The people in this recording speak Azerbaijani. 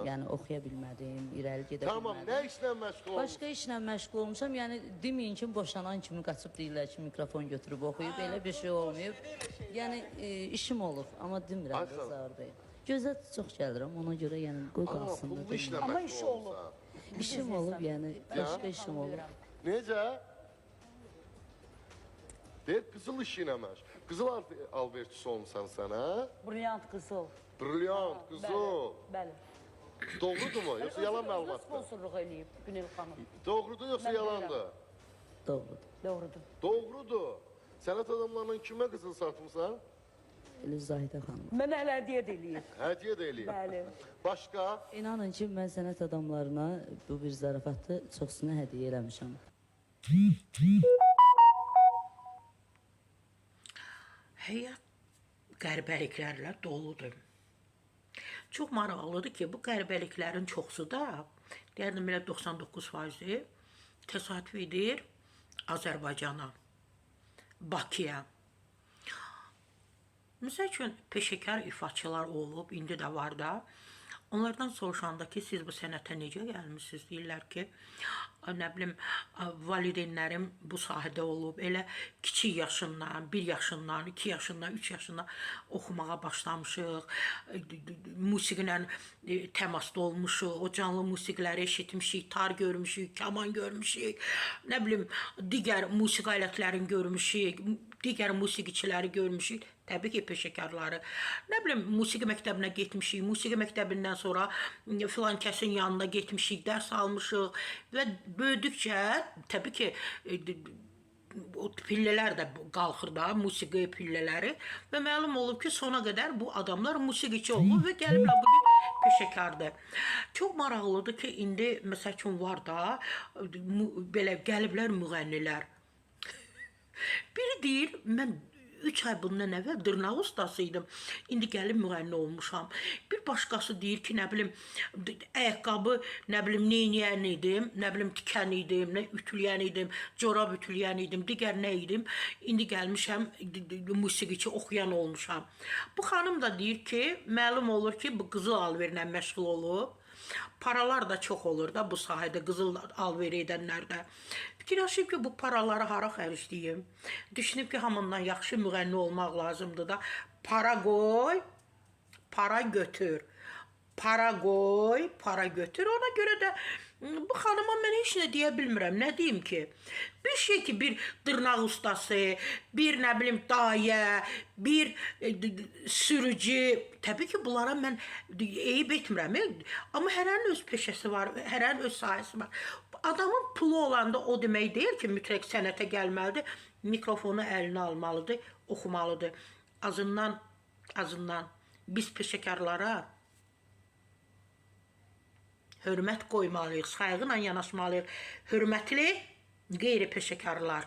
Yəni oxuya bilmədim, irəli gedə Tamam, bilmədim. nə işlə məşğul olmuş? Başqa işlə məşğul olmuşam. Yəni deməyin ki, boşanan kimi qaçıb deyirlər ki, mikrofon götürüb oxuyub. Elə bir şey olmayıb. Yəni işim olub, amma demirəm Ayşə. da Zaur bəy. Gözə çox gəlirəm, ona görə yəni qoy qalsın. Pullu işlə Amma məşğul işi olmuşsan. olub. İşim olub, yəni başqa işim olub. Necə? Deyir, qızıl işi ilə məşğul. Qızıl alverçisi olmuşsan sən, hə? Brilliant qızıl. Brilliant, qızıl. Bəli. Doğrudur mu? Yoxsa yalan Özü məlumatdır? sponsorluq eləyib Günel xanım. Doğrudur, yoxsa Mən yalandır? Doğrudur. Doğrudur. Doğrudur. Sənət adamlarının kimə qızıl satmısan? Elə Zahidə xanım. Mən hələ hədiyyə də eləyib. Hədiyyə də eləyib. Bəli. Başqa? İnanın ki, mən sənət adamlarına bu bir zarafatı çoxsuna hədiyyə eləmişəm. Həyat qəribəliklərlə doludur. Çox maraqlıdır ki, bu qəribəliklərin çoxsu da, deyərdim elə 99%-i təsadüf edir Azərbaycana, Bakıya. Məsəl üçün, peşəkar ifaçılar olub, indi də var da. Onlardan soruşanda ki, siz bu sənətə necə gəlmişsiniz? Deyirlər ki, nə bilim, valideynlərim bu sahədə olub, elə kiçik yaşından, 1 yaşından, 2 yaşından, 3 yaşından oxumağa başlamışıq, musiqilə təmasda olmuşuq, o canlı musiqiləri eşitmişik, tar görmüşük, kaman görmüşük, nə bilim, digər musiqi alətlərini görmüşük, digər musiqiçiləri görmüşük, təbii ki, peşəkarları. Nə bilim, musiqi məktəbinə getmişik, musiqi məktəbindən sonra filan kəsin yanına getmişik, dərs almışıq və böyüdükcə, təbii ki, o pillələr də qalxır da, musiqi pillələri və məlum olub ki, sona qədər bu adamlar musiqiçi olub və gəliblər bugün peşəkardır. Çox maraqlıdır ki, indi məsəl üçün var da, belə gəliblər müğənnilər. Biri deyir, mən 3 ay bundan əvvəl dırnaq ustası idim. İndi gəlib müğənni olmuşam. Bir başqası deyir ki, nə bilim, ayaqqabı, nə bilim, neyniyən idim, nə bilim, tikən idim, nə ütüləyən idim, corab ütüləyən idim, digər nə idim. İndi gəlmişəm, musiqiçi oxuyan olmuşam. Bu xanım da deyir ki, məlum olur ki, bu qızıl alverlə məşğul olub. Paralar da çox olur da bu sahədə, qızıl alver edənlərdə. Fikirləşib ki, bu paraları hara xərcləyim? Düşünüb ki, hamından yaxşı müğənni olmaq lazımdır da. Para qoy, para götür. Para qoy, para götür. Ona görə də bu xanıma mən heç nə deyə bilmirəm. Nə deyim ki? Bir şey ki, bir dırnaq ustası, bir nə bilim dayə, bir sürücü. Təbii ki, bunlara mən eyib etmirəm. Amma hərənin öz peşəsi var, hərənin öz sahəsi var. Adamın pulu olanda o demək deyil ki, mütləq sənətə gəlməlidir. Mikrofonu əlinə almalıdır, oxumalıdır. Azından biz peşəkarlara hörmət qoymalıyıq, sayğıyla yanaşmalıyıq. Hörmətli qeyri-peşəkarlar.